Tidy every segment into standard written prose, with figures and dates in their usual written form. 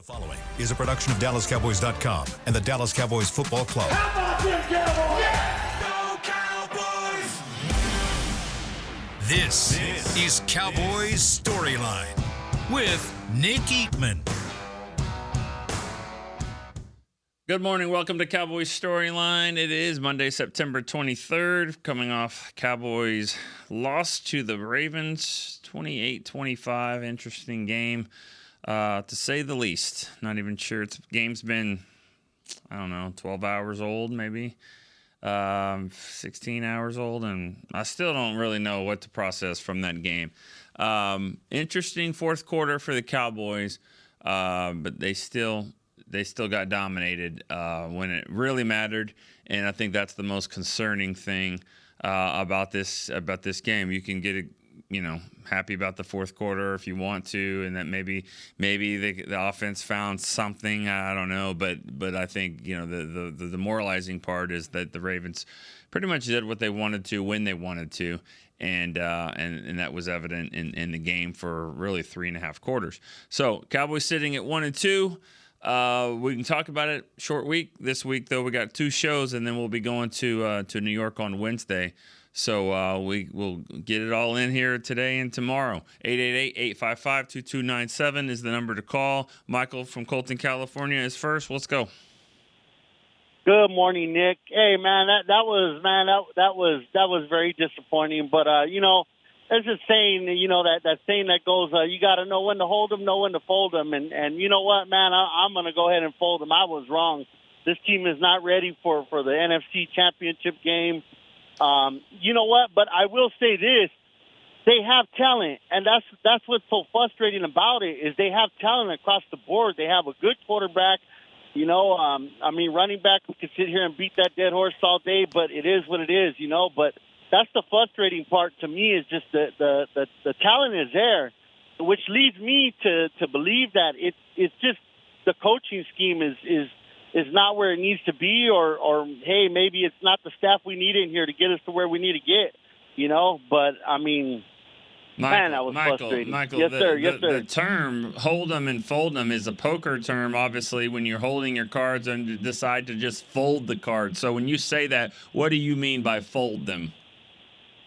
Following is a production of DallasCowboys.com and the Dallas Cowboys Football Club. How about them Cowboys? Yeah! Go Cowboys! This is Cowboys Storyline with Nick Eatman. Good morning. Welcome to Cowboys Storyline. It is Monday, September 23rd, coming off Cowboys' loss to the Ravens, 28-25. Interesting game, to say the least. Not even sure. Game's been, 12 hours old maybe, 16 hours old, and I still don't really know what to process from that game. Interesting fourth quarter for the Cowboys, but they still got dominated when it really mattered, and I think that's the most concerning thing about this game. You can get happy about the fourth quarter if you want to, and that maybe the offense found something. I don't know, but I think the demoralizing part is that the Ravens pretty much did what they wanted to when they wanted to. And that was evident in the game for really 3.5 quarters. So Cowboys sitting at 1-2. We can talk about it. Short week this week, though. We got 2 shows, and then we'll be going to New York on Wednesday. So we will get it all in here today and tomorrow. 888-855-2297 is the number to call. Michael from Colton, California is first. Let's go. Good morning, Nick. Hey, man, that was very disappointing. But there's a saying, that saying that goes, you got to know when to hold them, know when to fold them. And you know what, man, I'm going to go ahead and fold them. I was wrong. This team is not ready for the NFC Championship game. You know what? But I will say this: they have talent, and that's what's so frustrating about it is they have talent across the board. They have a good quarterback. Running back, we could sit here and beat that dead horse all day, but it is what it is, But that's the frustrating part to me is just the talent is there, which leads me to believe that it's just the coaching scheme is not where it needs to be, or hey, maybe it's not the staff we need in here to get us to where we need to get, But I mean. Man, that was frustrating. Michael, yes, sir. The term hold them and fold them is a poker term, obviously, when you're holding your cards and decide to just fold the cards. So when you say that, what do you mean by fold them?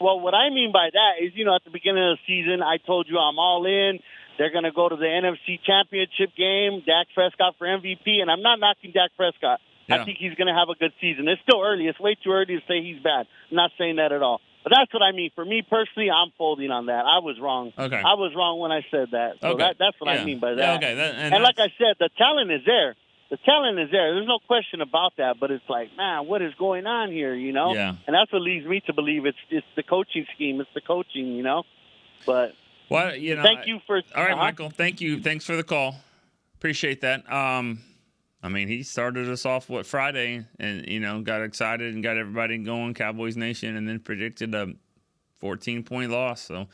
Well, what I mean by that is, at the beginning of the season, I told you I'm all in. They're going to go to the NFC Championship game, Dak Prescott for MVP, and I'm not knocking Dak Prescott. Yeah. I think he's going to have a good season. It's still early. It's way too early to say he's bad. I'm not saying that at all. But that's what I mean. For me personally, I'm folding on that. I was wrong. Okay. I was wrong when I said that. So that's what I mean by that. Yeah, okay. And like I said, the talent is there. The talent is there. There's no question about that. But it's like, man, what is going on here, Yeah. And that's what leads me to believe it's the coaching scheme. It's the coaching, But thank you for – All right, Michael. Thank you. Thanks for the call. Appreciate that. He started us off, Friday, and, got excited and got everybody going, Cowboys Nation, and then predicted a 14-point loss. So,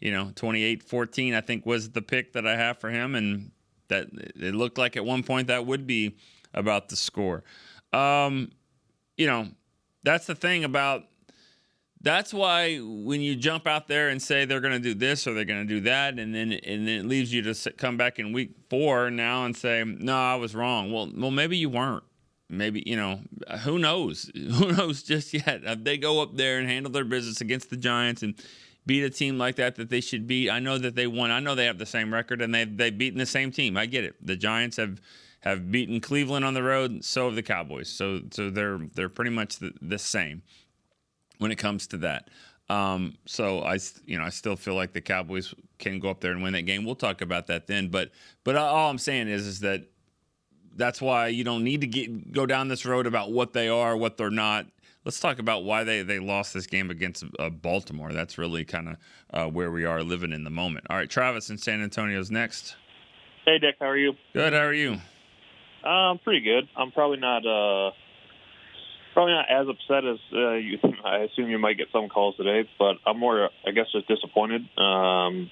28-14, I think, was the pick that I have for him, and that it looked like at one point that would be about the score. That's the thing about – that's why when you jump out there and say they're going to do this or they're going to do that, and then it leaves you to come back in week 4 now and say, no, I was wrong. Well, maybe you weren't. Maybe, who knows? Who knows just yet? If they go up there and handle their business against the Giants and beat a team like that they should beat. I know that they won. I know they have the same record, and they've beaten the same team. I get it. The Giants have beaten Cleveland on the road, and so have the Cowboys. So they're pretty much the same when it comes to that. So I still feel like the Cowboys can go up there and win that game. We'll talk about that then. But all I'm saying is that that's why you don't need to go down this road about what they are, what they're not. Let's talk about why they lost this game against Baltimore. That's really kind of where we are living in the moment. All right, Travis in San Antonio's next. Hey, Dick. How are you? Good. How are you? Pretty good. I'm probably not as upset as you. I assume you might get some calls today, but I'm more, I guess, just disappointed. And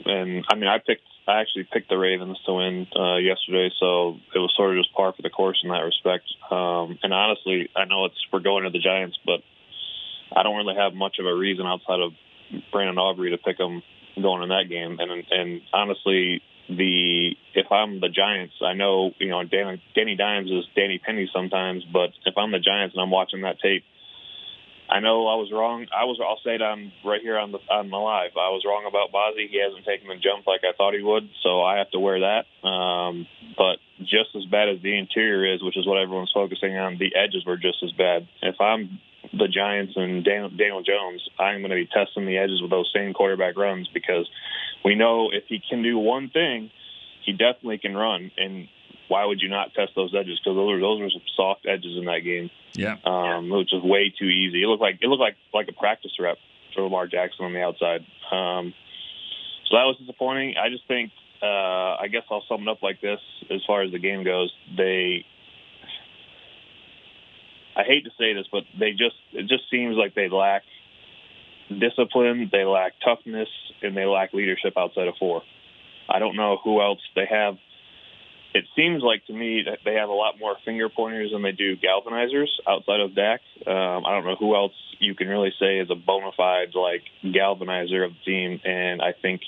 I actually picked the Ravens to win yesterday, so it was sort of just par for the course in that respect. And honestly, I know we're going to the Giants, but I don't really have much of a reason outside of Brandon Aubrey to pick them going in that game. And honestly, if I'm the Giants, I know, Danny Dimes is Danny Penny sometimes, but if I'm the Giants and I'm watching that tape, I know I was wrong. I'll say it on right here on the live. I was wrong about Bozzie. He hasn't taken the jump like I thought he would, so I have to wear that. But just as bad as the interior is, which is what everyone's focusing on, the edges were just as bad. If I'm the Giants and Daniel Jones, I'm going to be testing the edges with those same quarterback runs, because we know if he can do one thing, he definitely can run. And why would you not test those edges? Because those were some soft edges in that game. Yeah. Which was way too easy. It looked like a practice rep for Lamar Jackson on the outside. So that was disappointing. I just think, I guess I'll sum it up like this as far as the game goes. I hate to say this, but it just seems like they lack discipline, they lack toughness, and they lack leadership outside of 4. I don't know who else they have. It seems like to me that they have a lot more finger pointers than they do galvanizers outside of Dak. I don't know who else you can really say is a bona fide galvanizer of the team, and I think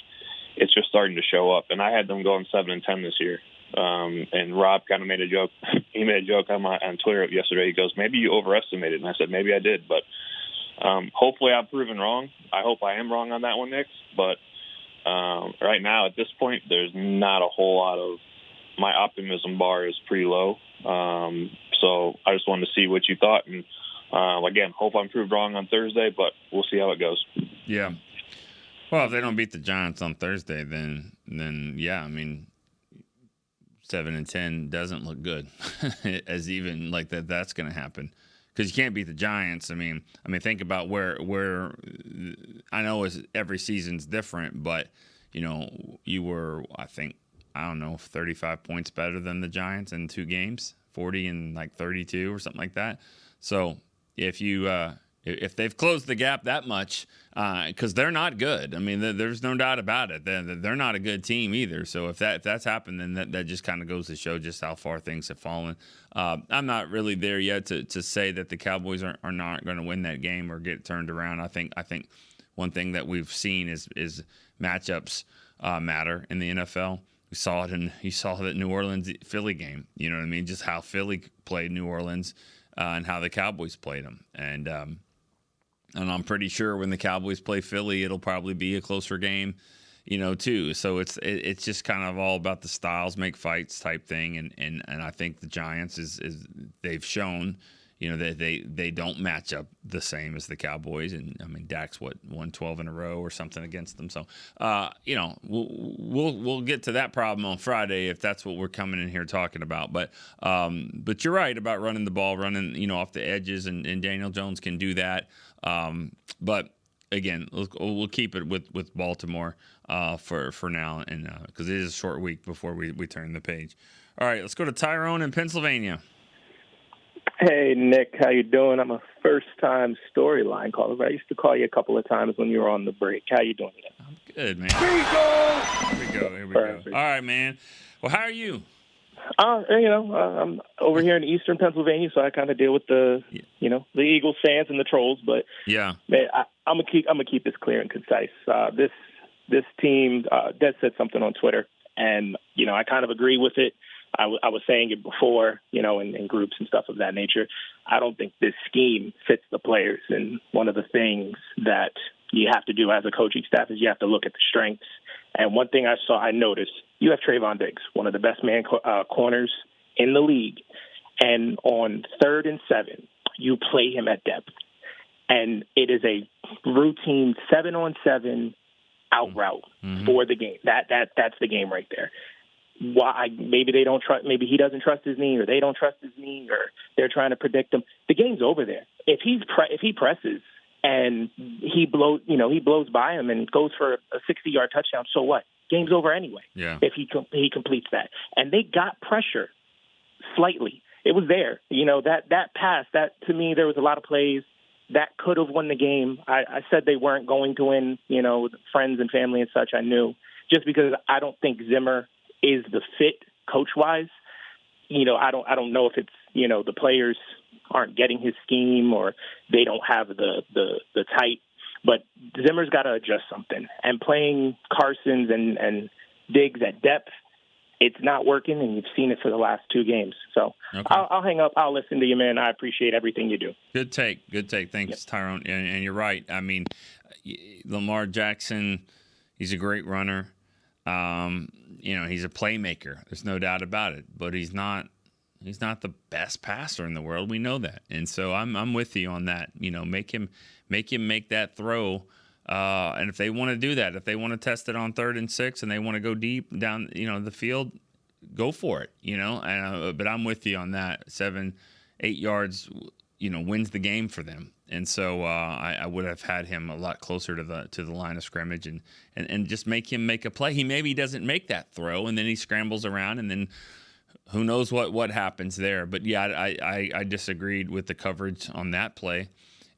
it's just starting to show up. And I had them going 7-10 this year. And Rob kind of made a joke. He made a joke on Twitter yesterday. He goes, "Maybe you overestimated," and I said, "Maybe I did." But hopefully I'm proven wrong. I hope I am wrong on that one, Nick. But right now, at this point, there's not a whole lot of. My optimism bar is pretty low. So I just wanted to see what you thought. And again, hope I'm proved wrong on Thursday, but we'll see how it goes. Yeah. Well, if they don't beat the Giants on Thursday, then yeah, I mean, 7-10 doesn't look good as even like that's going to happen, because you can't beat the Giants. I mean, think about where I know every season's different, but you were, I think, 35 points better than the Giants in 2 games, 40 and 32 or something like that. So if they've closed the gap that much, because they're not good. I mean, there's no doubt about it. They're not a good team either. So if that's happened, then that just kind of goes to show just how far things have fallen. I'm not really there yet to say that the Cowboys are not going to win that game or get turned around. I think one thing that we've seen is matchups matter in the NFL. You saw that New Orleans Philly game. You know what I mean? Just how Philly played New Orleans and how the Cowboys played them. And I'm pretty sure when the Cowboys play Philly, it'll probably be a closer game, too. So it's just kind of all about the styles make fights type thing. And I think the Giants is they've shown, that they don't match up the same as the Cowboys. And I mean, Dak's won 12 in a row or something against them. So, we'll get to that problem on Friday if that's what we're coming in here talking about. But you're right about running the ball, running, off the edges, and Daniel Jones can do that. But again, we'll keep it with Baltimore for now, and because it is a short week before we turn the page. All right, let's go to Tyrone in Pennsylvania. Hey, Nick, how you doing? I'm a first-time StoryLine caller, but I used to call you a couple of times when you were on the break. How you doing today? I'm good, man. Here we go. All right, man. Well, how are you? I'm over here in eastern Pennsylvania, so I kind of deal with the Eagles fans and the trolls. But yeah, man, I'm gonna keep this clear and concise. This team, Des said something on Twitter, and I kind of agree with it. I was saying it before, in groups and stuff of that nature. I don't think this scheme fits the players. And one of the things that you have to do as a coaching staff is you have to look at the strengths. And one thing I noticed, you have Trayvon Diggs, one of the best man corners in the league. And on 3rd and 7, you play him at depth. And it is a routine 7-on-7 out route for the game. That's the game right there. Why? Maybe they don't trust. Maybe he doesn't trust his knee, or they don't trust his knee, or they're trying to predict him. The game's over there. If he presses and he blows by him and goes for a 60-yard touchdown, so what? Game's over anyway. Yeah. If he completes that, and they got pressure slightly. It was there. That pass. That to me, there was a lot of plays that could have won the game. I said they weren't going to win. Friends and family and such. I knew, just because I don't think Zimmer is the fit coach-wise. I don't know if it's, the players aren't getting his scheme or they don't have the type, but Zimmer's got to adjust something. And playing Carsons and Diggs at depth, it's not working, and you've seen it for the last 2 games. So Okay. I'll hang up. I'll listen to you, man. I appreciate everything you do. Good take. Thanks, Tyrone. And you're right. I mean, Lamar Jackson, he's a great runner. He's a playmaker. There's no doubt about it. But he's not the best passer in the world. We know that. And so I'm with you on that. Make him make that throw. And if they want to do that, if they want to test it on 3rd and 6 and they want to go deep down, the field, go for it, but I'm with you on that. 7-8 yards, wins the game for them. And so I would have had him a lot closer to the line of scrimmage and just make him make a play. He maybe doesn't make that throw, and then he scrambles around, and then who knows what happens there. But yeah, I disagreed with the coverage on that play.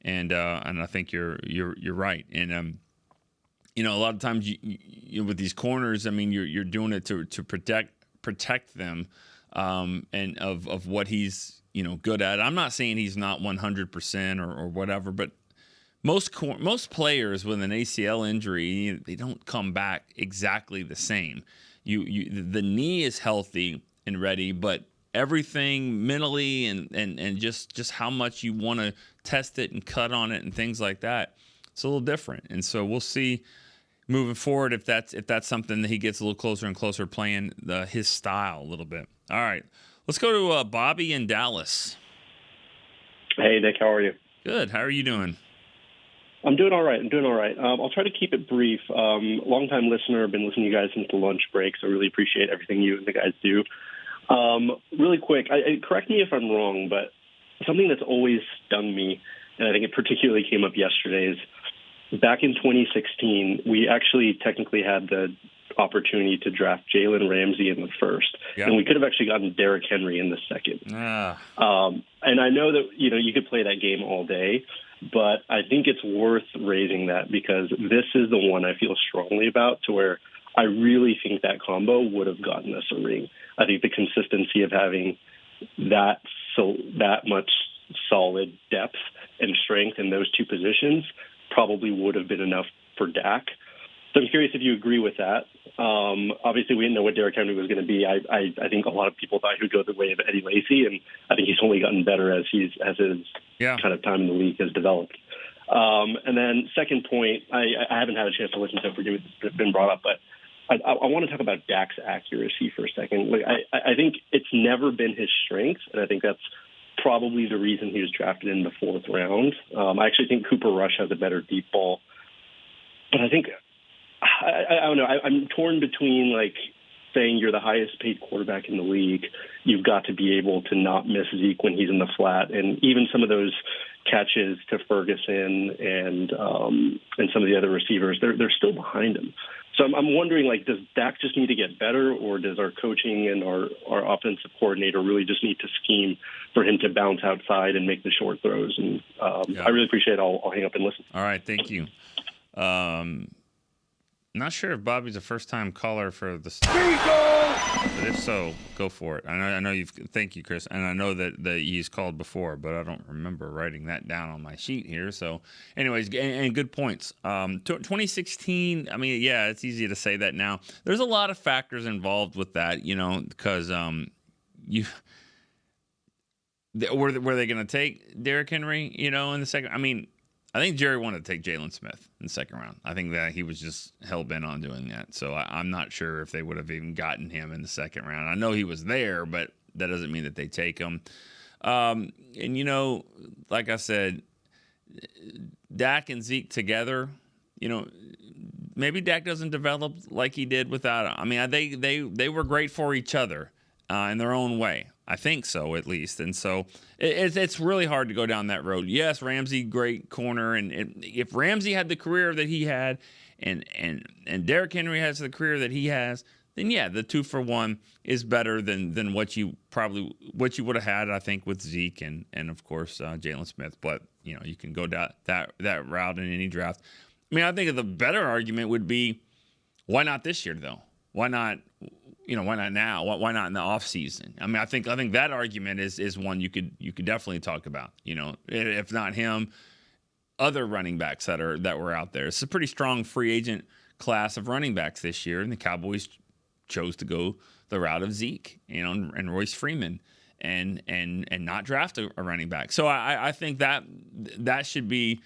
And I think you're right. And a lot of times you with these corners, I mean, you're doing it to protect them, and of what he's good at. I'm not saying he's not 100% or whatever, but most players with an ACL injury, they don't come back exactly the same. The knee is healthy and ready, but everything mentally and just how much you want to test it and cut on it and things like that, it's a little different. And so we'll see moving forward if that's something that he gets a little closer and closer playing his style a little bit. All right, let's go to Bobby in Dallas. Hey, Nick, how are you? Good. How are you doing? I'm doing all right. I'll try to keep it brief. Long-time listener, been listening to you guys since the lunch break, so really appreciate everything you and the guys do. Really quick, correct me if I'm wrong, but something that's always stung me, and I think it particularly came up yesterday, is back in 2016, we actually technically had the opportunity to draft Jalen Ramsey in the first, and we could have actually gotten Derrick Henry in the second. And I know that you could play that game all day, but I think it's worth raising that because this is the one I feel strongly about, to where I really think that combo would have gotten us a ring. I think the consistency of having that much solid depth and strength in those 2 positions probably would have been enough for Dak. So I'm curious if you agree with that. Obviously, we didn't know what Derrick Henry was going to be. I think a lot of people thought he would go the way of Eddie Lacy, and I think he's only gotten better as his kind of time in the league has developed. And then second point, I haven't had a chance to listen to it. Forgive me, it's been brought up, but I want to talk about Dak's accuracy for a second. I think it's never been his strength, and I think that's probably the reason he was drafted in the 4th round. I actually think Cooper Rush has a better deep ball. But I think, I don't know, I'm torn between saying you're the highest paid quarterback in the league. You've got to be able to not miss Zeke when he's in the flat. And even some of those catches to Ferguson and some of the other receivers, they're still behind him. So I'm wondering, does Dak just need to get better, or does our coaching and our offensive coordinator really just need to scheme for him to bounce outside and make the short throws? And I really appreciate it. I'll hang up and listen. All right, thank you. Not sure if Bobby's a first-time caller for the but if so, go for it. I know you've. Thank you, Chris. And I know that he's called before, but I don't remember writing that down on my sheet here. So, anyways, and good points. 2016. I mean, yeah, it's easy to say that now. There's a lot of factors involved with that, because were they going to take Derrick Henry, in the second? I mean, I think Jerry wanted to take Jalen Smith in the second round. I think that he was just hell-bent on doing that. So I'm not sure if they would have even gotten him in the second round. I know he was there, but that doesn't mean that they take him. And, like I said, Dak and Zeke together, maybe Dak doesn't develop like he did without him. I mean, they were great for each other in their own way. I think so, at least. And so it's really hard to go down that road. Yes, Ramsey, great corner. And if Ramsey had the career that he had and Derrick Henry has the career that he has, then, yeah, the 2-for-1 is better than what you would have had, I think, with Zeke and of course, Jalen Smith. But, you can go down that route in any draft. I mean, I think the better argument would be, why not this year, though? Why not why not now? Why not in the offseason? I mean, I think that argument is one you could definitely talk about. If not him, other running backs that were out there. It's a pretty strong free agent class of running backs this year, and the Cowboys chose to go the route of Zeke, and Royce Freeman, and not draft a running back. So I think that should be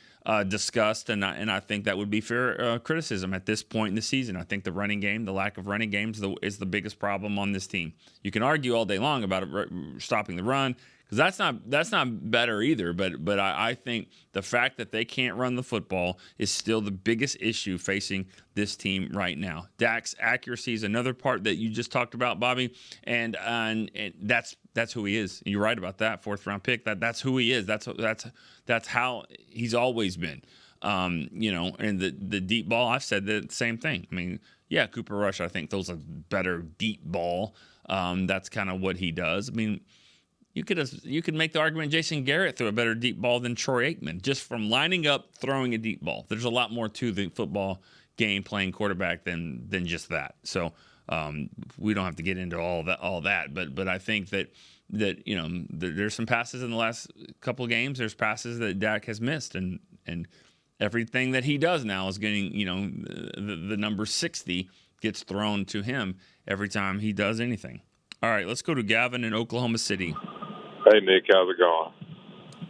discussed, and I think that would be fair criticism at this point in the season. I think the running game, the lack of running games, is the biggest problem on this team. You can argue all day long about stopping the run, because that's not better either. But I think the fact that they can't run the football is still the biggest issue facing this team right now. Dak's accuracy is another part that you just talked about, Bobby, and that's who he is. You're right about that. 4th round pick. That's who he is. That's how he's always been. And the deep ball, I've said the same thing. I mean, yeah, Cooper Rush, I think those are better deep ball. That's kind of what he does. I mean, you could make the argument Jason Garrett threw a better deep ball than Troy Aikman, just from lining up, throwing a deep ball. There's a lot more to the football game, playing quarterback, than just that. So we don't have to get into all that. But I think that there's some passes in the last couple of games. There's passes that Dak has missed, and everything that he does now is getting, the number 60 gets thrown to him every time he does anything. All right, let's go to Gavin in Oklahoma City. Hey, Nick, how's it going?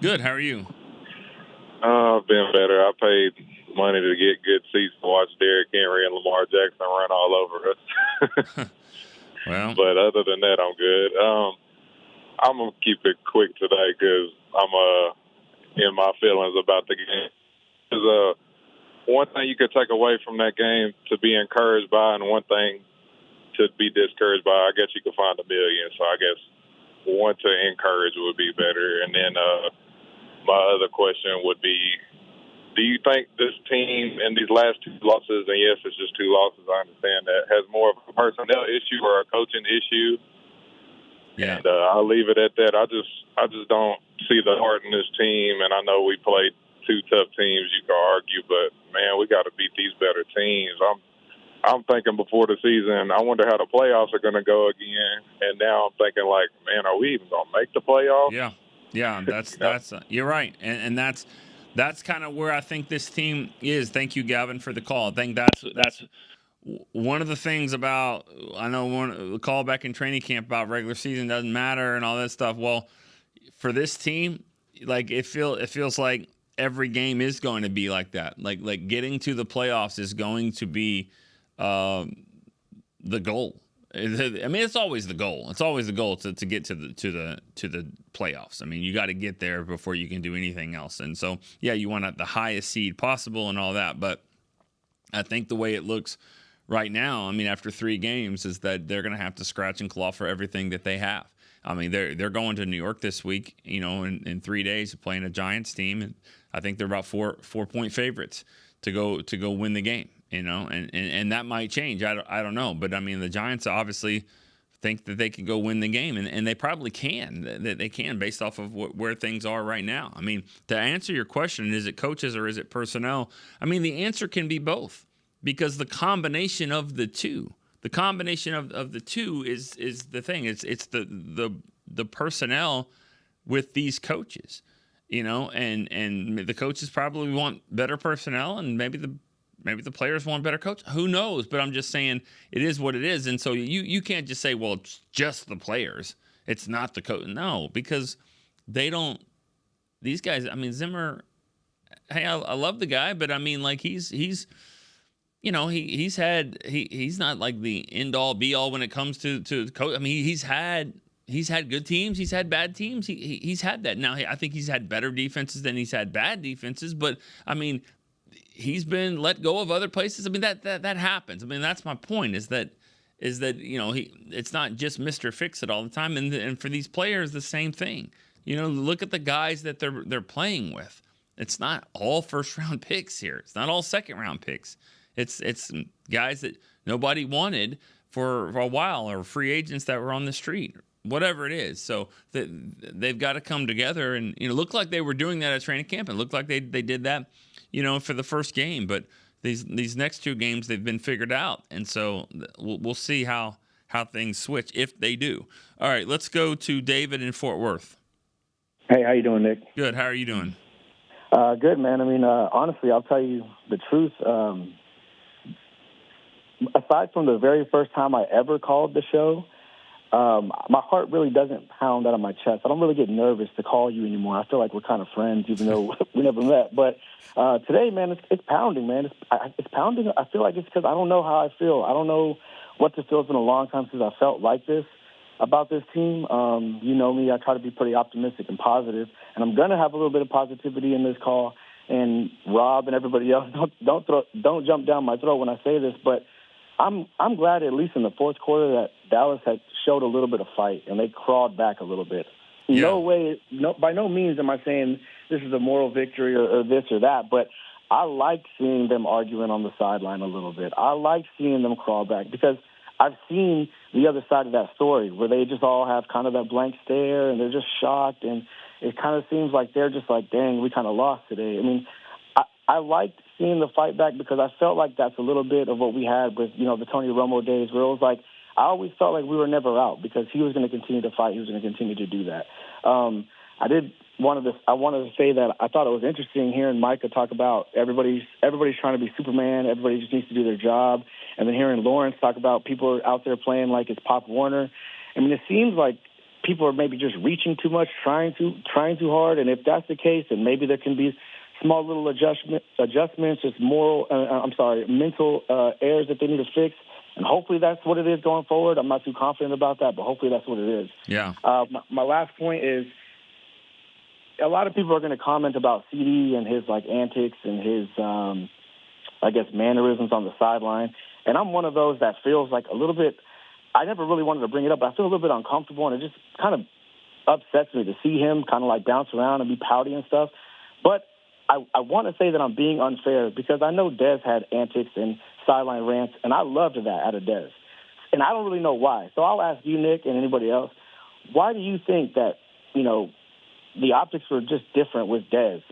Good. How are you? I've been better. I paid money to get good seats to watch Derrick Henry and Lamar Jackson run all over us. Well, but other than that, I'm good. I'm going to keep it quick today because I'm in my feelings about the game. There's one thing you could take away from that game to be encouraged by, and one thing to be discouraged by. I guess you could find a million. So I guess one to encourage would be better. And then my other question would be, do you think this team in these last 2 losses, and yes, it's just 2 losses, I understand that, has more of a personnel issue or a coaching issue? Yeah. And I'll leave it at that. I just don't see the heart in this team, and I know we played 2 tough teams, you can argue, but, man, we got to beat these better teams. I'm thinking before the season, I wonder how the playoffs are going to go again. And now I'm thinking, like, man, are we even going to make the playoffs? Yeah, that's you're right. And that's kind of where I think this team is. Thank you, Gavin, for the call. I think that's one of the things about, I know the call back in training camp about regular season doesn't matter and all that stuff. Well, for this team, like it feels like every game is going to be like that. Like getting to the playoffs is going to be the goal. I mean, it's always the goal. It's always the goal to get to the playoffs. I mean, you got to get there before you can do anything else. And so, yeah, you want the highest seed possible and all that. But I think the way it looks right now, I mean, after 3 games, is that they're going to have to scratch and claw for everything that they have. I mean, they're going to New York this week, in 3 days, playing a Giants team, and I think they're about 4-point favorites to go win the game. And that might change. I don't know. But, I mean, the Giants obviously think that they can go win the game, and they probably can. They can based off of where things are right now. I mean, to answer your question, is it coaches or is it personnel? I mean, the answer can be both, because the combination of the two is the thing. It's the personnel with these coaches, and the coaches probably want better personnel, and maybe the players want better coach. Who knows? But I'm just saying it is what it is. And so you can't just say, well, it's just the players. It's not the coach. No, because they don't. These guys, I mean, Zimmer, hey, I love the guy, but I mean, like he's not like the end all be all when it comes to coach. I mean, he's had good teams. He's had bad teams. He's had that. Now, I think he's had better defenses than he's had bad defenses. But I mean, he's been let go of other places. I mean, that happens. I mean, that's my point. Is that it's not just Mr. Fix-It all the time. And for these players, the same thing. Look at the guys that they're playing with. It's not all first-round picks here. It's not all second-round picks. It's guys that nobody wanted for a while, or free agents that were on the street, whatever it is. So they've got to come together, and look like they were doing that at training camp, and looked like they did that, for the first game. But these next 2 games, they've been figured out, and so we'll see how things switch if they do. All right, let's go to David in Fort Worth. Hey, how you doing, Nick? Good. How are you doing? Good, man. I mean, honestly, I'll tell you the truth. aside from the very first time I ever called the show, my heart really doesn't pound out of my chest. I don't really get nervous to call you anymore. I feel like we're kind of friends, even though we never met. But today, man, it's pounding, man. It's pounding. I feel like it's because I don't know how I feel. I don't know what to feel. It's been a long time since I felt like this about this team. You know me. I try to be pretty optimistic and positive, and I'm going to have a little bit of positivity in this call. And Rob and everybody else, don't jump down my throat when I say this, but I'm glad at least in the fourth quarter that Dallas had showed a little bit of fight and they crawled back a little bit. Yeah. No way, by no means am I saying this is a moral victory or this or that, but I like seeing them arguing on the sideline a little bit. I like seeing them crawl back because I've seen the other side of that story where they just all have kind of that blank stare and they're just shocked, and it kind of seems like they're just like, dang, we kind of lost today. I mean, I liked seeing the fight back because I felt like that's a little bit of what we had with, the Tony Romo days where it was like I always felt like we were never out because he was going to continue to fight. He was going to continue to do that. I wanted to say that I thought it was interesting hearing Micah talk about everybody's trying to be Superman. Everybody just needs to do their job. And then hearing Lawrence talk about people out there playing like it's Pop Warner. I mean, it seems like people are maybe just reaching too much, trying too hard. And if that's the case, then maybe there can be small little adjustments, just mental errors that they need to fix. And hopefully that's what it is going forward. I'm not too confident about that, but hopefully that's what it is. Yeah. My last point is a lot of people are going to comment about CD and his antics and his, mannerisms on the sideline. And I'm one of those that feels like a little bit, I never really wanted to bring it up, but I feel a little bit uncomfortable, and it just kind of upsets me to see him kind of bounce around and be pouty and stuff. But I want to say that I'm being unfair because I know Dez had antics and sideline rants, and I loved that out of Dez. And I don't really know why. So I'll ask you, Nick, and anybody else, why do you think that, the optics were just different with Dez?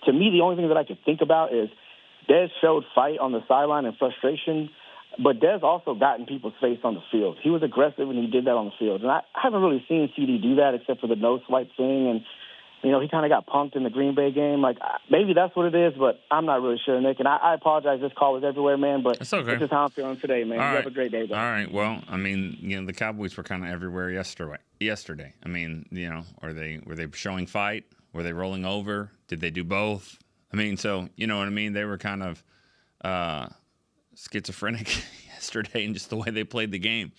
To me, the only thing that I could think about is Dez showed fight on the sideline and frustration, but Dez also got in people's face on the field. He was aggressive, and he did that on the field. And I haven't really seen CD do that except for the no swipe thing, and he kind of got punked in the Green Bay game. Maybe that's what it is, but I'm not really sure, Nick. And I apologize. This call was everywhere, man, but it's okay. This is how I'm feeling today, man. All you right. have a great day, bro. All right. Well, I mean, the Cowboys were kind of everywhere yesterday. I mean, were they showing fight? Were they rolling over? Did they do both? I mean, so, you know what I mean? They were kind of schizophrenic yesterday in just the way they played the game.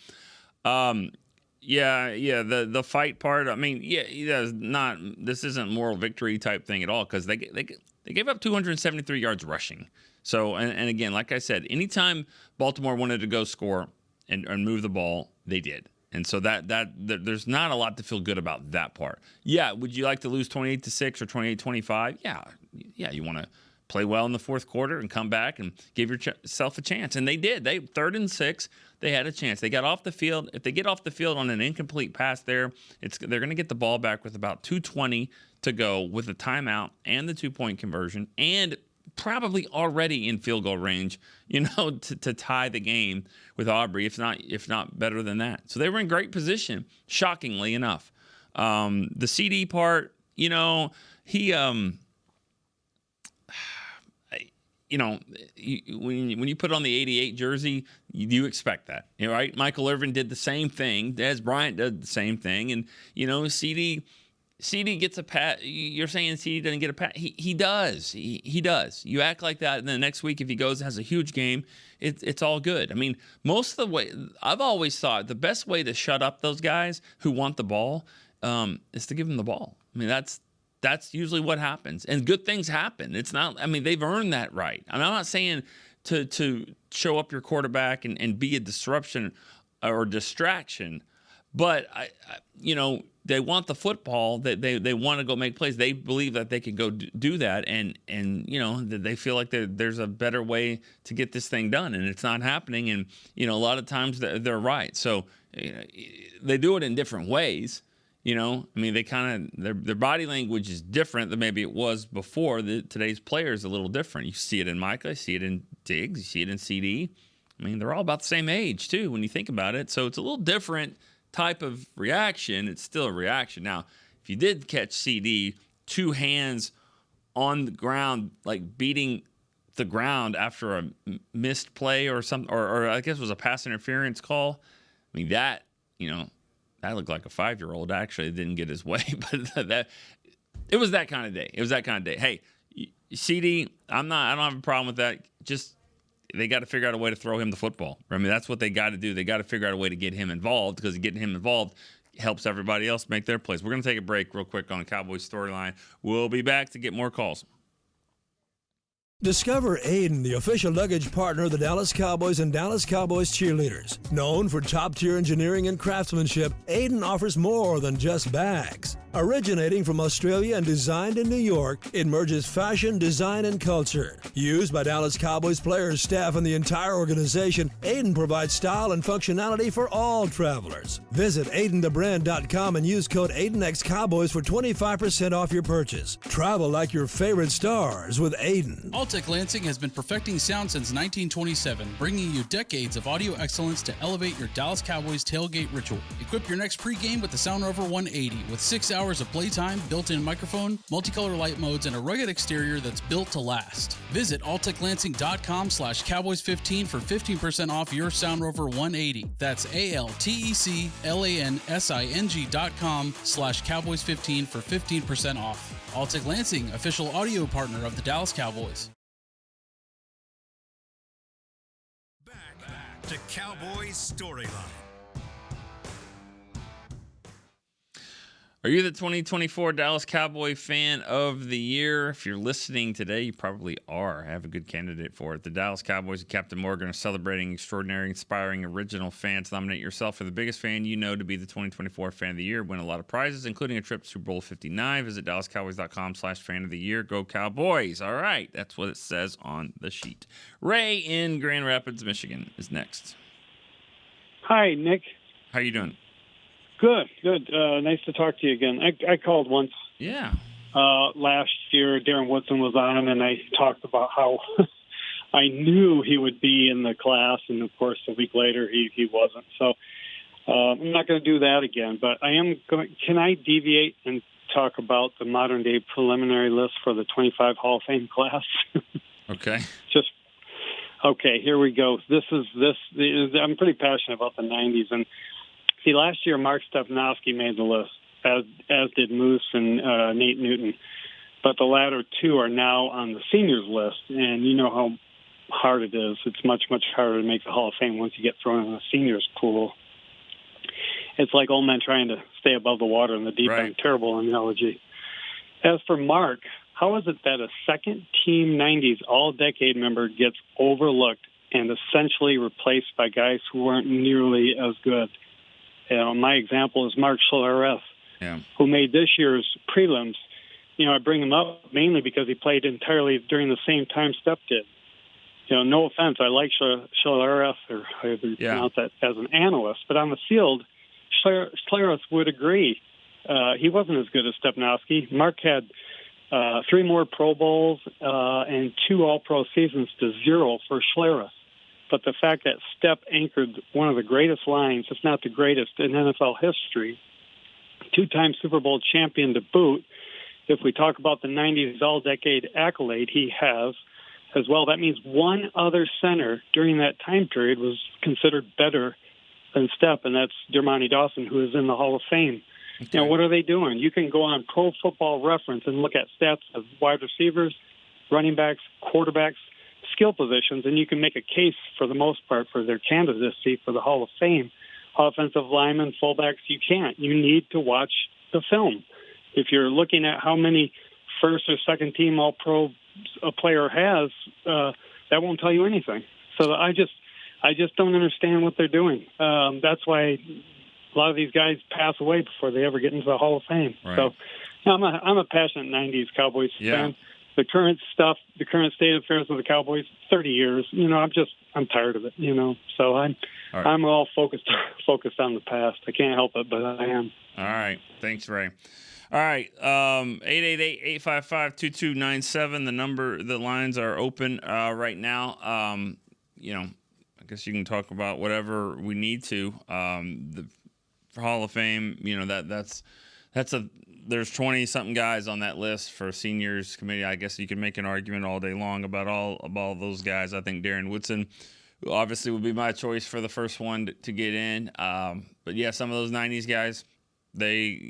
Yeah, the fight part. I mean, this isn't moral victory type thing at all because they gave up 273 yards rushing. So and again, like I said, anytime Baltimore wanted to go score and move the ball, they did. And so that there's not a lot to feel good about that part. Yeah, would you like to lose 28-6 or 28-25? Yeah, you want to play well in the fourth quarter and come back and give yourself a chance. And they did. 3rd and 6. They had a chance. They got off the field. If they get off the field on an incomplete pass there, they're going to get the ball back with about 2:20 to go with a timeout and the 2-point conversion and probably already in field goal range, to tie the game with Aubrey, if not better than that. So they were in great position, shockingly enough. The CD part, he when you put on the 88 jersey, you expect that, right? Michael Irvin did the same thing. Dez Bryant did the same thing. And, CD gets a pat. You're saying CD doesn't get a pat. He does. He does. You act like that, and then the next week, if he goes and has a huge game, it's all good. I mean, most of the way, I've always thought the best way to shut up those guys who want the ball is to give them the ball. I mean, that's usually what happens, and good things happen. It's not. I mean, they've earned that right. I'm not saying to show up your quarterback and be a disruption or distraction, but they want the football. They want to go make plays. They believe that they can go do that, and they feel like there's a better way to get this thing done, and it's not happening. And a lot of times they're right. So they do it in different ways. I mean, they kind of their body language is different than maybe it was before. Today's player is a little different. You see it in Micah, you see it in Diggs, you see it in CD. I mean, they're all about the same age too when you think about it. So it's a little different type of reaction. It's still a reaction. Now, if you did catch CD, 2 hands on the ground, beating the ground after a missed play or something, or I guess it was a pass interference call. I mean, that looked like a 5-year-old. Actually, didn't get his way, but it was that kind of day. It was that kind of day. Hey, CD, I don't have a problem with that. Just they got to figure out a way to throw him the football. I mean, that's what they got to do. They got to figure out a way to get him involved, because getting him involved helps everybody else make their plays. We're going to take a break real quick on the Cowboys Storyline. We'll be back to get more calls. Discover Aiden, the official luggage partner of the Dallas Cowboys and Dallas Cowboys cheerleaders. Known for top-tier engineering and craftsmanship, Aiden offers more than just bags. Originating from Australia and designed in New York, it merges fashion, design, and culture. Used by Dallas Cowboys players, staff, and the entire organization, Aiden provides style and functionality for all travelers. Visit AidenTheBrand.com and use code AidenXCowboys for 25% off your purchase. Travel like your favorite stars with Aiden. Altec Lansing has been perfecting sound since 1927, bringing you decades of audio excellence to elevate your Dallas Cowboys tailgate ritual. Equip your next pregame with the Sound Rover 180 with 6 hours of playtime, built-in microphone, multicolor light modes, and a rugged exterior that's built to last. Visit alteclansing.com/Cowboys15 for 15% off your Sound Rover 180. That's ALTECLANSING.com/Cowboys15 for 15% off. Altec Lansing, official audio partner of the Dallas Cowboys. Back to Cowboys Storyline. Are you the 2024 Dallas Cowboy Fan of the Year? If you're listening today, you probably are. I have a good candidate for it. The Dallas Cowboys and Captain Morgan are celebrating extraordinary, inspiring, original fans. Nominate yourself for the biggest fan you know to be the 2024 Fan of the Year. Win a lot of prizes, including a trip to Super Bowl 59. Visit DallasCowboys.com/Fan of the Year. Go Cowboys. All right, that's what it says on the sheet. Ray in Grand Rapids, Michigan is next. Hi, Nick. How you doing? Good. Nice to talk to you again. I called once. Yeah. Last year, Darren Woodson was on, and I talked about how I knew he would be in the class, and of course, a week later, he wasn't. So I'm not going to do that again. But I am going. Can I deviate and talk about the modern day preliminary list for the 25 Hall of Fame class? Okay. Okay. Here we go. I'm pretty passionate about the 90s, and see, last year, Mark Stepnowski made the list, as did Moose and Nate Newton. But the latter two are now on the seniors list, and you know how hard it is. It's much, much harder to make the Hall of Fame once you get thrown in the seniors pool. It's like old men trying to stay above the water in the deep end. Terrible analogy. As for Mark, how is it that a second-team 90s all-decade member gets overlooked and essentially replaced by guys who weren't nearly as good? My example is Mark Schlereth, who made this year's prelims. I bring him up mainly because he played entirely during the same time Step did. No offense, I like Schlereth, or however you pronounce that, as an analyst, but on the field, Schlereth would agree. He wasn't as good as Stepnowski. Mark had 3 more Pro Bowls and 2 All-Pro seasons to 0 for Schlereth. But the fact that Step anchored one of the greatest lines, if not the greatest, in NFL history, 2-time Super Bowl champion to boot, if we talk about the 90s all-decade accolade he has as well, that means one other center during that time period was considered better than Step, and that's Dermontti Dawson, who is in the Hall of Fame. Okay. What are they doing? You can go on Pro Football Reference and look at stats of wide receivers, running backs, quarterbacks, skill positions, and you can make a case for the most part for their candidacy for the Hall of Fame. Offensive linemen, fullbacks, you can't. You need to watch the film. If you're looking at how many first or second team All-Pro a player has, that won't tell you anything. So I just don't understand what they're doing. That's why a lot of these guys pass away before they ever get into the Hall of Fame. Right. So I'm a passionate 90s Cowboys fan. The current stuff, the current state of affairs of the Cowboys, 30 years, I'm tired of it, So I'm all focused on the past. I can't help it, but I am. All right. Thanks, Ray. All right. 888-855-2297. The lines are open right now. I guess you can talk about whatever we need to. The Hall of Fame, that's There's 20-something guys on that list for seniors committee. I guess you can make an argument all day long about all those guys. I think Darren Woodson obviously would be my choice for the first one to get in. But yeah, some of those 90s guys, they're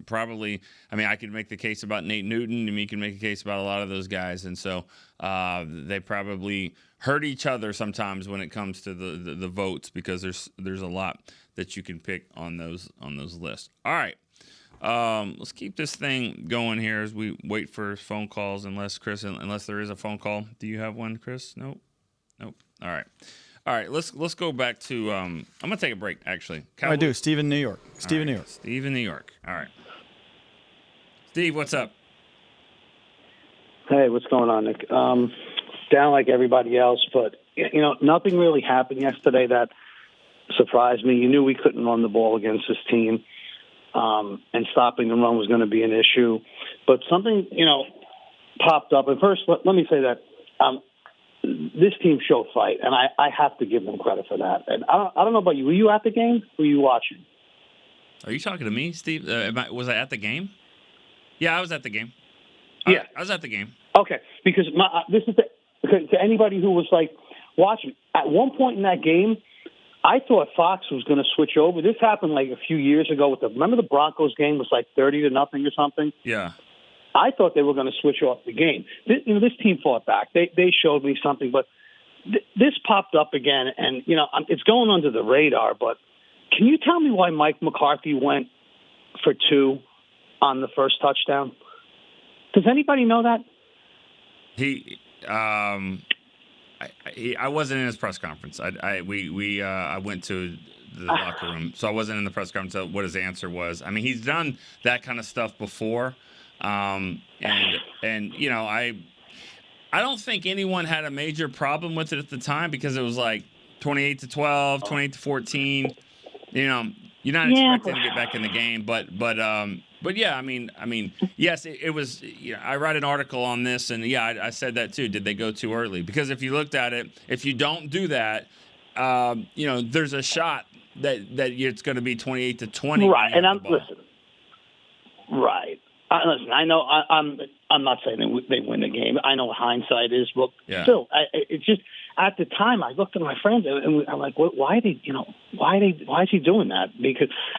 probably, I mean, I could make the case about Nate Newton, and you can make a case about a lot of those guys. And so they probably hurt each other sometimes when it comes to the votes, because there's a lot that you can pick on those lists. All right. Let's keep this thing going here as we wait for phone calls, unless there is a phone call. Do you have one, Chris? Nope. All right. Let's go back to I'm gonna take a break, actually. I do. Steve in New York. Steve in New York. All right. Steve, what's up? Hey, what's going on, Nick? Down like everybody else, but nothing really happened yesterday that surprised me. You knew we couldn't run the ball against this team, and stopping the run was going to be an issue. But something, popped up. And first, let me say that this team showed fight, and I have to give them credit for that. And I don't know about you. Were you at the game? Were you watching? Are you talking to me, Steve? Was I at the game? Yeah, I was at the game. Yeah, I was at the game. Okay, because this is to anybody who was like watching. At one point in that game, I thought Fox was going to switch over. This happened like a few years ago. Remember the Broncos game was like 30-0 or something? Yeah. I thought they were going to switch off the game. This team fought back. They showed me something, but this popped up again, and it's going under the radar. But can you tell me why Mike McCarthy went for 2 on the first touchdown? Does anybody know that? I wasn't in his press conference. I went to the locker room, so I wasn't in the press conference. So what his answer was. I mean, he's done that kind of stuff before, and I don't think anyone had a major problem with it at the time, because it was like 28-12, 28-14. You're not expecting to get back in the game, but yeah, I mean, yes, it was. I write an article on this, and yeah, I said that too. Did they go too early? Because if you looked at it, if you don't do that, there's a shot that it's going to be 28-20. Right, and listen. Right, listen. I know I'm not saying they win the game. I know hindsight is, but still, it's just. At the time, I looked at my friends and I'm like, why is he doing that?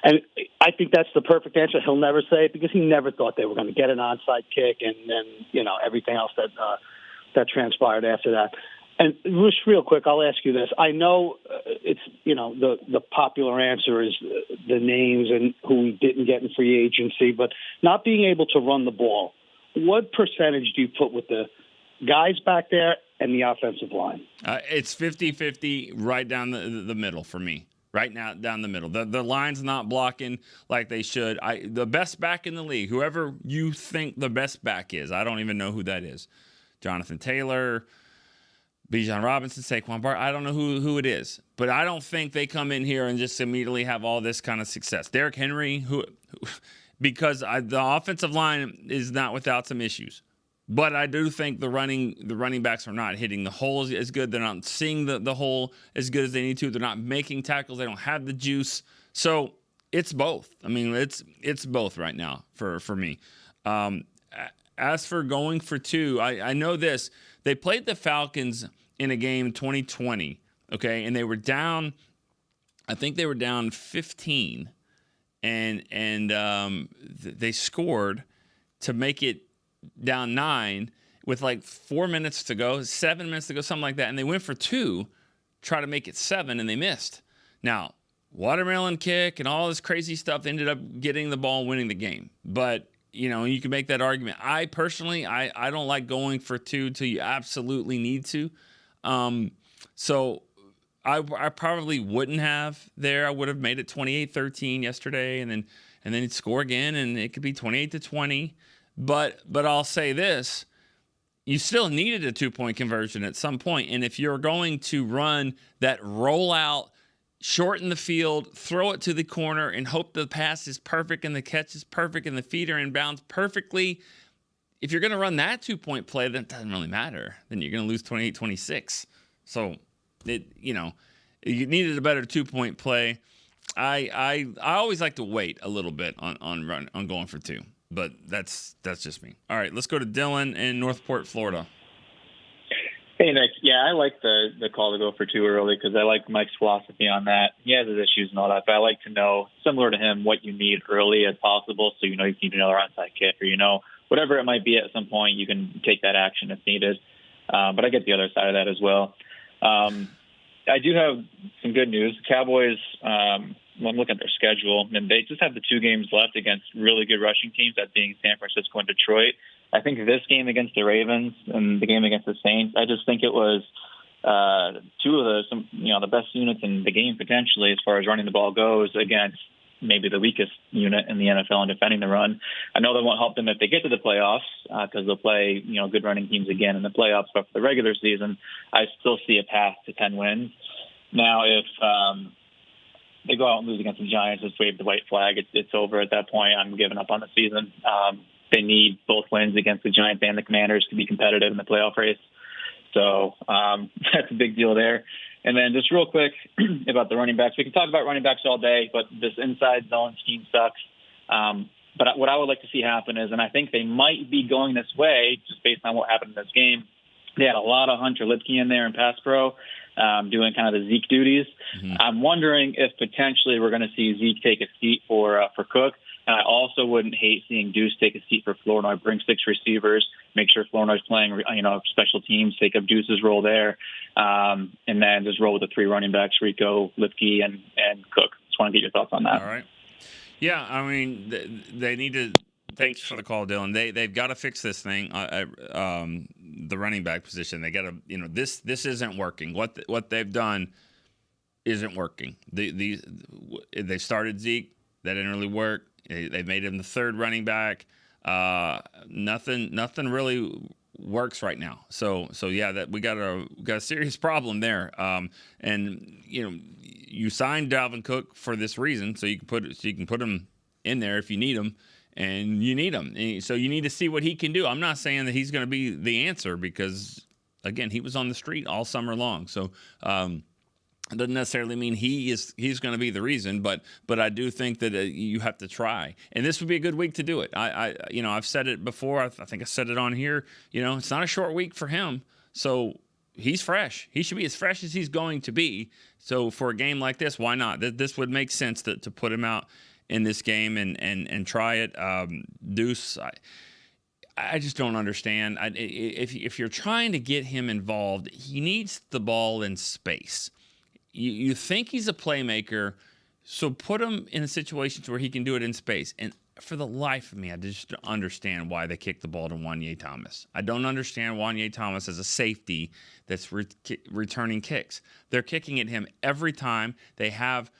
And I think that's the perfect answer. He'll never say it, because he never thought they were going to get an onside kick, and then everything else that transpired after that. And just real quick, I'll ask you this. I know it's the popular answer is the names and who we didn't get in free agency, but not being able to run the ball. What percentage do you put with the guys back there and the offensive line? It's 50-50 right down the middle for me. Right now, down the middle. The line's not blocking like they should. The best back in the league, whoever you think the best back is, I don't even know who that is. Jonathan Taylor, Bijan Robinson, Saquon Barkley, I don't know who it is. But I don't think they come in here and just immediately have all this kind of success. Derrick Henry, because the offensive line is not without some issues. But I do think the running backs are not hitting the hole as good. They're not seeing the hole as good as they need to. They're not making tackles. They don't have the juice. So it's both. I mean, it's both right now for me. As for going for 2, I know this. They played the Falcons in a game 2020, okay, and they were down. I think they were down 15, and they scored to make it down 9 with like 4 minutes to go, 7 minutes to go, something like that. And they went for 2, try to make it 7, and they missed. Now, watermelon kick and all this crazy stuff ended up getting the ball and winning the game. But, you can make that argument. I personally, I don't like going for 2 till you absolutely need to. So I probably wouldn't have there. I would have made it 28-13 yesterday, and then score again, and it could be 28-20. But I'll say this, you still needed a 2-point conversion at some point. And if you're going to run that rollout, shorten the field, throw it to the corner, and hope the pass is perfect and the catch is perfect and the feet are in bounds perfectly, if you're going to run that 2-point play, then it doesn't really matter. Then you're going to lose 28-26. So, you needed a better 2-point play. I always like to wait a little bit on going for 2, but that's just me. All right, let's go to Dylan in Northport, Florida. Hey, Nick. Yeah, I like the call to go for 2 early because I like Mike's philosophy on that. He has his issues and all that, but I like to know, similar to him, what you need early as possible. So you need another onside kick, or whatever it might be at some point, you can take that action if needed. But I get the other side of that as well. I do have some good news. The Cowboys, I'm looking at their schedule, and they just have the 2 games left against really good rushing teams, that being San Francisco and Detroit. I think this game against the Ravens and the game against the Saints, I just think it was 2 of the best units in the game potentially as far as running the ball goes against maybe the weakest unit in the NFL in defending the run. I know that won't help them if they get to the playoffs because they'll play good running teams again in the playoffs. But for the regular season, I still see a path to 10 wins. Now, if they go out and lose against the Giants, just wave the white flag. It's over at that point. I'm giving up on the season. They need both wins against the Giants and the Commanders to be competitive in the playoff race. So that's a big deal there. And then just real quick about the running backs. We can talk about running backs all day, but this inside zone scheme sucks. But what I would like to see happen is, and I think they might be going this way just based on what happened in this game, they had a lot of Hunter Lipke in there in pass pro doing kind of the Zeke duties. Mm-hmm. I'm wondering if potentially we're going to see Zeke take a seat for Cook. And I also wouldn't hate seeing Deuce take a seat for Flournoy, bring 6 receivers, make sure Flournoy's playing, special teams, take up Deuce's role there, and then just roll with the 3 running backs, Rico, Lipke, and Cook. Just want to get your thoughts on that. All right. Yeah, I mean, they need to – thanks for the call, Dylan. They've got to fix this thing, the running back position. They got to – this isn't working. What they've done isn't working. They started Zeke. That didn't really work. They made him the 3rd running back. Nothing really works right now. So yeah, that we got a serious problem there. And you signed Dalvin Cook for this reason, so you can put him in there if you need him, and you need him. So you need to see what he can do. I'm not saying that he's going to be the answer because again, he was on the street all summer long. So. It doesn't necessarily mean he's going to be the reason, but I do think that you have to try, and this would be a good week to do it. I've said it before. I think I said it on here. It's not a short week for him, so he's fresh. He should be as fresh as he's going to be. So for a game like this, why not? This would make sense to put him out in this game and try it. Deuce, I just don't understand. If you're trying to get him involved, he needs the ball in space. You think he's a playmaker, so put him in situations where he can do it in space. And for the life of me, I just don't understand why they kicked the ball to Wanye Thomas. I don't understand Wanye Thomas as a safety that's returning kicks. They're kicking at him every time. They have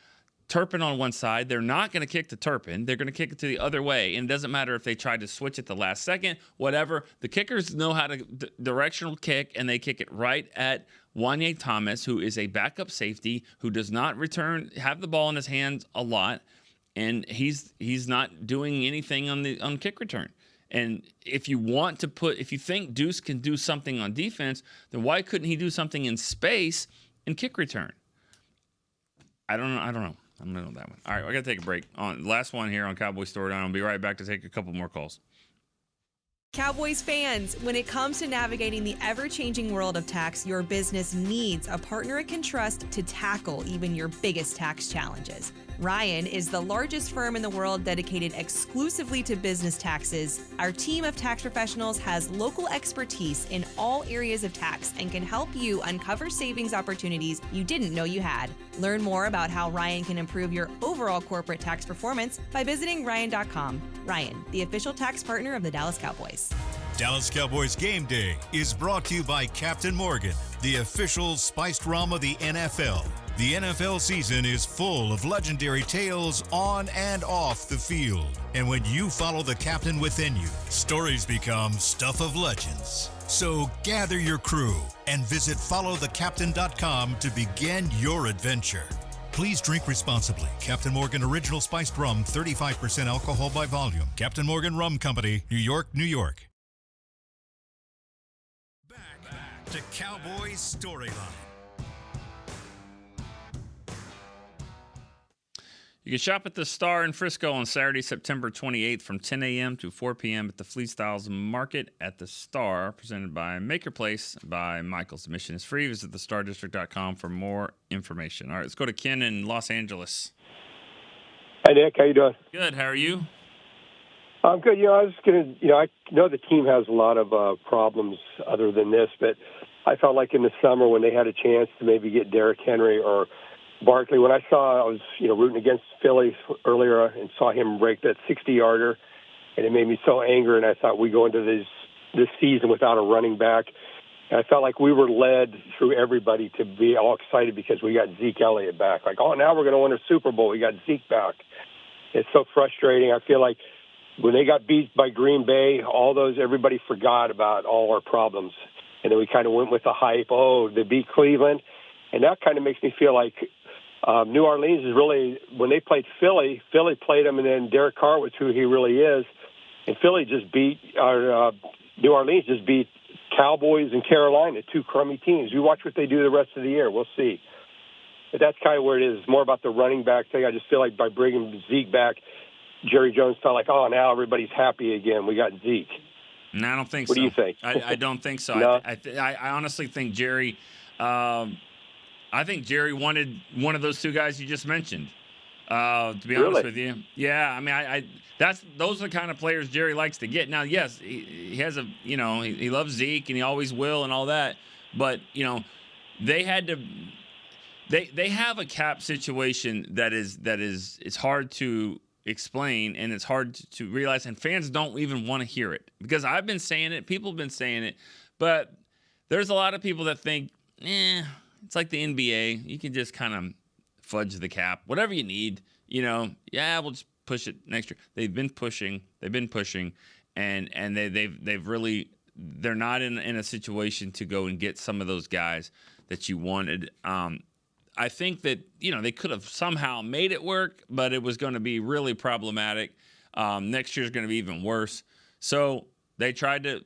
Turpin on one side. They're not going to kick to Turpin. They're going to kick it to the other way. And it doesn't matter if they tried to switch at the last second, whatever. The kickers know how to directional kick, and they kick it right at Wanye Thomas, who is a backup safety who does not have the ball in his hands a lot, and he's not doing anything on kick return. And if you think Deuce can do something on defense, then why couldn't he do something in space and kick return? I don't know. I'm going to know that one. All right, I got to take a break. Last one here on Cowboys StoryLine. I'll be right back to take a couple more calls. Cowboys fans, when it comes to navigating the ever-changing world of tax, your business needs a partner it can trust to tackle even your biggest tax challenges. Ryan is the largest firm in the world dedicated exclusively to business taxes. Our team of tax professionals has local expertise in all areas of tax and can help you uncover savings opportunities you didn't know you had. Learn more about how Ryan can improve your overall corporate tax performance by visiting Ryan.com. Ryan, the official tax partner of the Dallas Cowboys. Dallas Cowboys Game Day is brought to you by Captain Morgan, the official spiced rum of the NFL. The NFL season is full of legendary tales on and off the field. And when you follow the captain within you, stories become stuff of legends. So gather your crew and visit followthecaptain.com to begin your adventure. Please drink responsibly. Captain Morgan Original Spiced Rum, 35% alcohol by volume. Captain Morgan Rum Company, New York, New York. Back to Cowboys StoryLine. You can shop at the Star in Frisco on Saturday, September 28th from 10 a.m. to 4 p.m. at the Fleet Styles Market at the Star, presented by Maker Place by Michaels. Admission is free. Visit thestardistrict.com for more information. All right, let's go to Ken in Los Angeles. Hi, Nick. How you doing? Good. How are you? I'm good. I was going to, I know the team has a lot of problems other than this, but I felt like in the summer when they had a chance to maybe get Derrick Henry or Barkley, when I was, rooting against Philly earlier and saw him break that 60-yarder, and it made me so angry, and I thought we go into this season without a running back. And I felt like we were led through everybody to be all excited because we got Zeke Elliott back. Like, oh, now we're going to win a Super Bowl. We got Zeke back. It's so frustrating. I feel like when they got beat by Green Bay, everybody forgot about all our problems. And then we kind of went with the hype. Oh, they beat Cleveland. And that kind of makes me feel like New Orleans is really, when they played Philly played them, and then Derek Carr was who he really is. And Philly just beat, New Orleans just beat Cowboys and Carolina, two crummy teams. You watch what they do the rest of the year. We'll see. But that's kind of where it is. It's more about the running back thing. I just feel like by bringing Zeke back, Jerry Jones felt like, oh, now everybody's happy again. We got Zeke. No, I don't think so. What do you think? I don't think so. No? I honestly think Jerry wanted one of those two guys you just mentioned. To be honest with you, yeah. I mean, those are the kind of players Jerry likes to get. Now, yes, he has he loves Zeke and he always will and all that. But they had to. They have a cap situation that is it's hard to explain and it's hard to realize, and fans don't even want to hear it because I've been saying it, people have been saying it, but there's a lot of people that think, it's like the NBA. You can just kind of fudge the cap, whatever you need. We'll just push it next year. They've been pushing, and they've really, they're not in a situation to go and get some of those guys that you wanted. I think that, they could have somehow made it work, but it was going to be really problematic. Next year's going to be even worse. So they tried to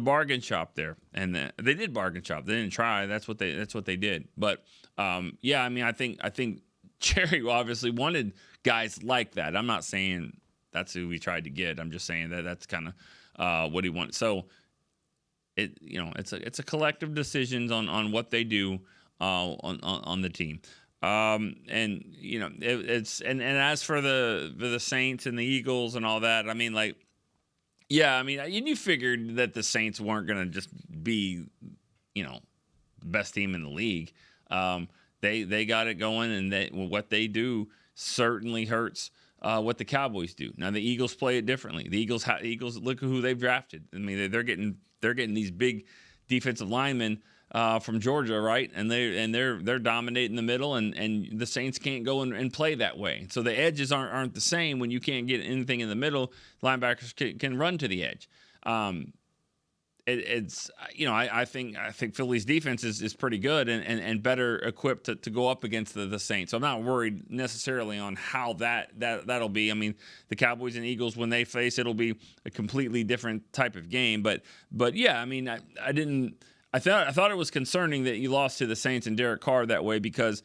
bargain shop there, and they did bargain shop. They didn't try. That's what they did. But I think Jerry obviously wanted guys like that. I'm not saying that's who we tried to get. I'm just saying that's kind of what he wanted. So it's a collective decisions on what they do on the team. It's as for the Saints and the Eagles and all that, I mean, you figured that the Saints weren't going to just be, the best team in the league. They got it going, and what they do certainly hurts what the Cowboys do. Now the Eagles play it differently. The Eagles look at who they've drafted. I mean, they're getting these big defensive linemen from Georgia, right? And they're dominating the middle, and the Saints can't go and play that way. So the edges aren't the same when you can't get anything in the middle. Linebackers can run to the edge. I think Philly's defense is pretty good and better equipped to go up against the Saints. So I'm not worried necessarily on how that'll be. I mean, the Cowboys and Eagles, when they face, it'll be a completely different type of game. But yeah, I mean, I thought it was concerning that you lost to the Saints and Derek Carr that way, because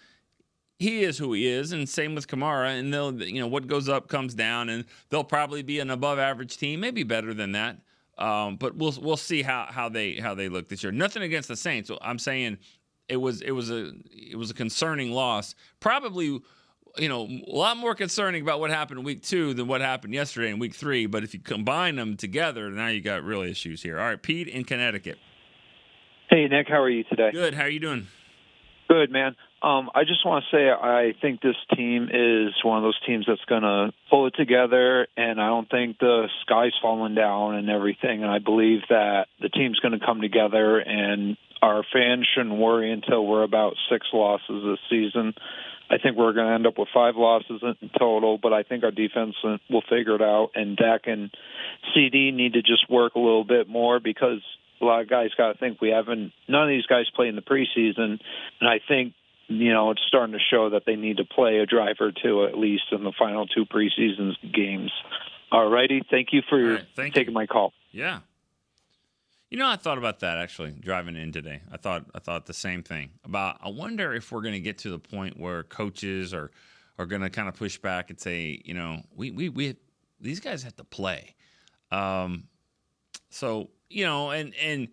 he is who he is, and same with Kamara. And they'll, what goes up comes down, and they'll probably be an above average team, maybe better than that. But we'll see how they look this year. Nothing against the Saints. I'm saying it was a concerning loss. Probably, a lot more concerning about what happened in week 2 than what happened yesterday in week 3. But if you combine them together, now you got real issues here. All right, Pete in Connecticut. Hey, Nick, how are you today? Good. How are you doing? Good, man. I just want to say I think this team is one of those teams that's going to pull it together, and I don't think the sky's falling down and everything. And I believe that the team's going to come together, and our fans shouldn't worry until we're about 6 losses this season. I think we're going to end up with 5 losses in total, but I think our defense will figure it out. And Dak and CD need to just work a little bit more, because a lot of guys got to think none of these guys play in the preseason, and I think, it's starting to show that they need to play a drive or two at least in the final 2 preseason games. All righty. Thank you for taking my call. Yeah. I thought about that actually driving in today. I thought the same thing about, I wonder if we're going to get to the point where coaches or are going to kind of push back and say, we these guys have to play. So, and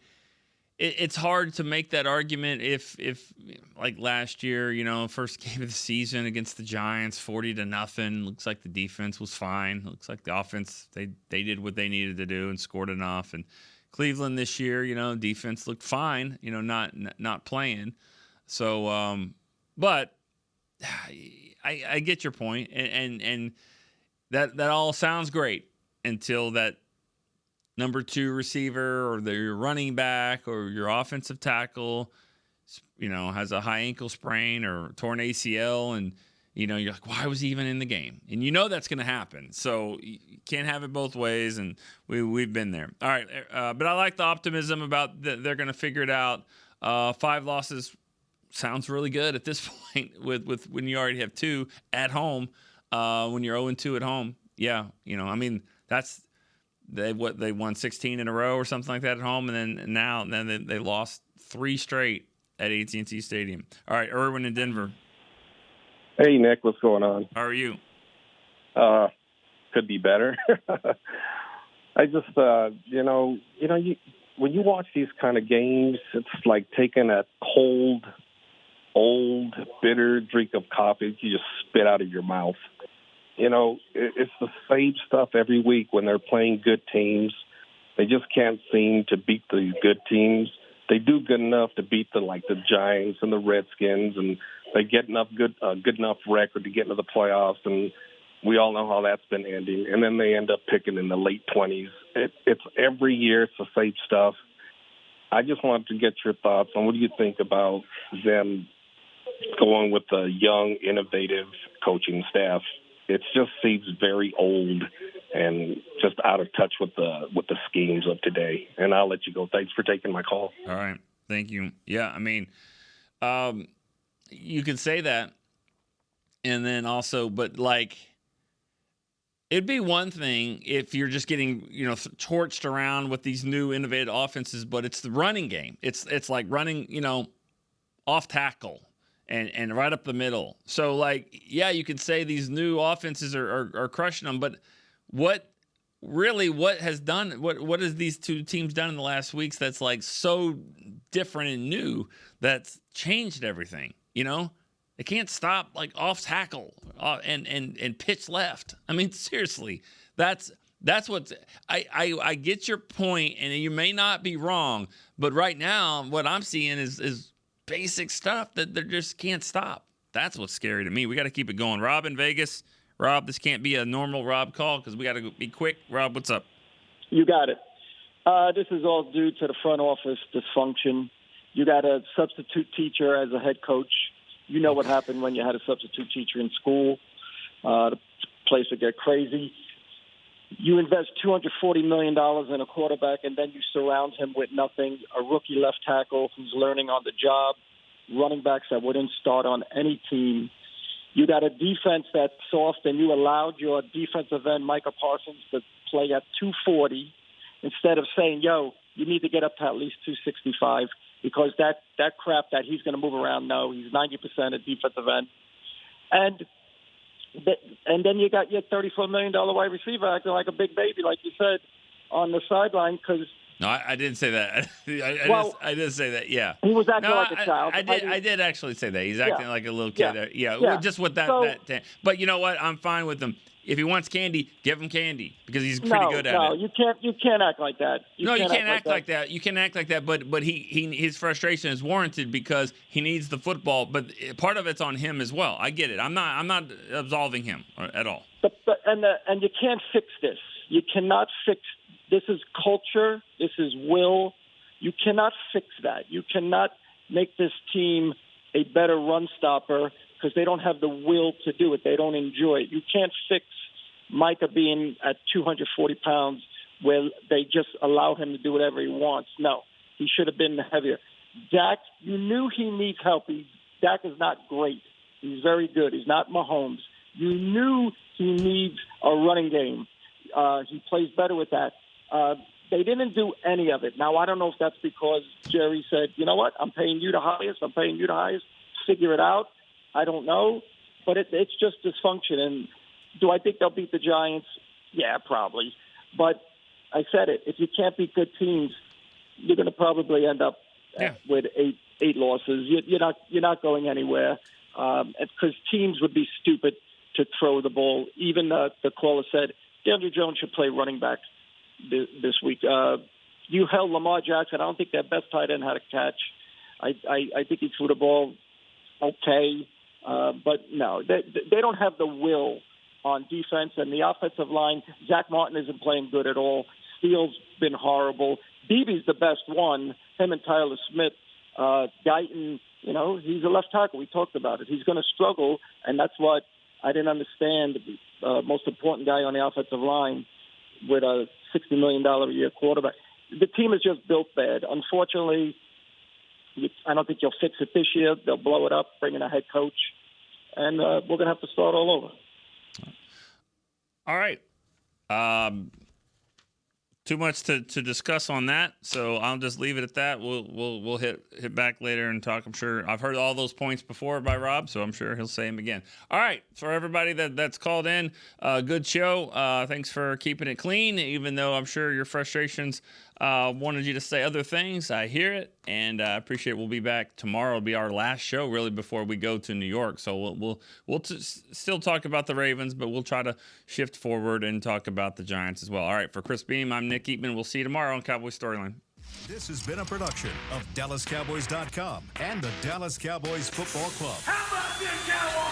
it's hard to make that argument if like last year, first game of the season against the Giants, 40-0. Looks like the defense was fine. Looks like the offense, they did what they needed to do and scored enough. And Cleveland this year, defense looked fine, not playing. So, but I get your point, and that all sounds great until that number 2 receiver or your running back or your offensive tackle, has a high ankle sprain or torn ACL, and you're like, why was he even in the game? And that's going to happen. So you can't have it both ways, and we've been there. All right, but I like the optimism about they're going to figure it out. 5 losses sounds really good at this point with when you already have 2 at home. When you're 0-2 at home, yeah, that's. They won 16 in a row or something like that at home, and then they lost 3 straight at AT&T Stadium. All right, Erwin in Denver. Hey, Nick, what's going on? How are you? Could be better. I just, when you watch these kind of games, it's like taking a cold, old, bitter drink of coffee you just spit out of your mouth. It's the same stuff every week when they're playing good teams. They just can't seem to beat the good teams. They do good enough to beat the Giants and the Redskins, and they get enough good enough record to get into the playoffs. And we all know how that's been ending. And then they end up picking in the late 20s. It's every year. It's the same stuff. I just wanted to get your thoughts on what do you think about them going with a young, innovative coaching staff. It just seems very old and just out of touch with the schemes of today. And I'll let you go. Thanks for taking my call. All right. Thank you. Yeah, you could say that. And then also, but it'd be one thing if you're just getting, torched around with these new innovative offenses, but it's the running game. It's like running, off tackle. And right up the middle. So, you could say these new offenses are crushing them, but what has these 2 teams done in the last weeks that's so different and new that's changed everything? They can't stop off tackle and pitch left. Seriously, that's what I get your point, and you may not be wrong, but right now what I'm seeing is basic stuff that they just can't stop. That's what's scary to me. We got to keep it going. Rob in Vegas. Rob, this can't be a normal Rob call because we got to be quick. Rob, what's up? You got it. This is all due to the front office dysfunction. You got a substitute teacher as a head coach. You know what happened when you had a substitute teacher in school. The place would get crazy. You invest $240 million in a quarterback, and then you surround him with nothing, a rookie left tackle who's learning on the job, running backs that wouldn't start on any team. You got a defense that's soft, and you allowed your defensive end, Micah Parsons, to play at 240 instead of saying, you need to get up to at least 265 because that crap that he's going to move around, no, he's 90% a defensive end. And then you got your $34 million wide receiver acting like a big baby, like you said, on the sideline because No, I didn't say that. I did say that. Yeah, he was acting like a child. I did actually say that. He's acting like a little kid. Just with that. But you know what? I'm fine with him. If he wants candy, give him candy because he's pretty good at it. No, you can't act like that. You can't act like that. You can't act like that. But his frustration is warranted because he needs the football. But part of it's on him as well. I get it. I'm not absolving him at all. And you can't fix this. You cannot fix. This is culture. This is will. You cannot fix that. You cannot make this team a better run stopper because they don't have the will to do it. They don't enjoy it. You can't fix Micah being at 240 pounds where they just allow him to do whatever he wants. No, he should have been heavier. Dak, you knew he needs help. Dak is not great. He's very good. He's not Mahomes. You knew he needs a running game. He plays better with that. They didn't do any of it. Now, I don't know if that's because Jerry said, you know what, I'm paying you the highest. Figure it out. I don't know. but it's just dysfunction. And do I think they'll beat the Giants? Yeah, probably. But I said it. If you can't beat good teams, you're going to probably end up with eight losses. You're not going anywhere because teams would be stupid to throw the ball. Even the caller said DeAndre Jones should play running back this week. You held Lamar Jackson. I don't think their best tight end had a catch. I think he threw the ball okay, but no, they don't have the will on defense, and the offensive line. Zach Martin isn't playing good at all. Steele's been horrible. Beebe's the best one. Him and Tyler Smith. Guyton, he's a left tackle. We talked about it. He's going to struggle, and that's what I didn't understand. Most important guy on the offensive line with a $60 million a year quarterback. The team is just built bad. Unfortunately, I don't think you'll fix it this year. They'll blow it up, bring in a head coach, and we're going to have to start all over. All right. Too much to discuss on that, so I'll just leave it at that. We'll hit back later and talk. I'm sure I've heard all those points before by Rob, so I'm sure he'll say them again. All right, for everybody that's called in, good show. Thanks for keeping it clean, even though I'm sure your frustrations wanted you to say other things. I hear it, and I appreciate it. We'll be back tomorrow. It'll be our last show, really, before we go to New York. So we'll still talk about the Ravens, but we'll try to shift forward and talk about the Giants as well. All right, for Chris Beam, I'm Nick Eatman. We'll see you tomorrow on Cowboys Storyline. This has been a production of DallasCowboys.com and the Dallas Cowboys Football Club. How about this, Cowboys?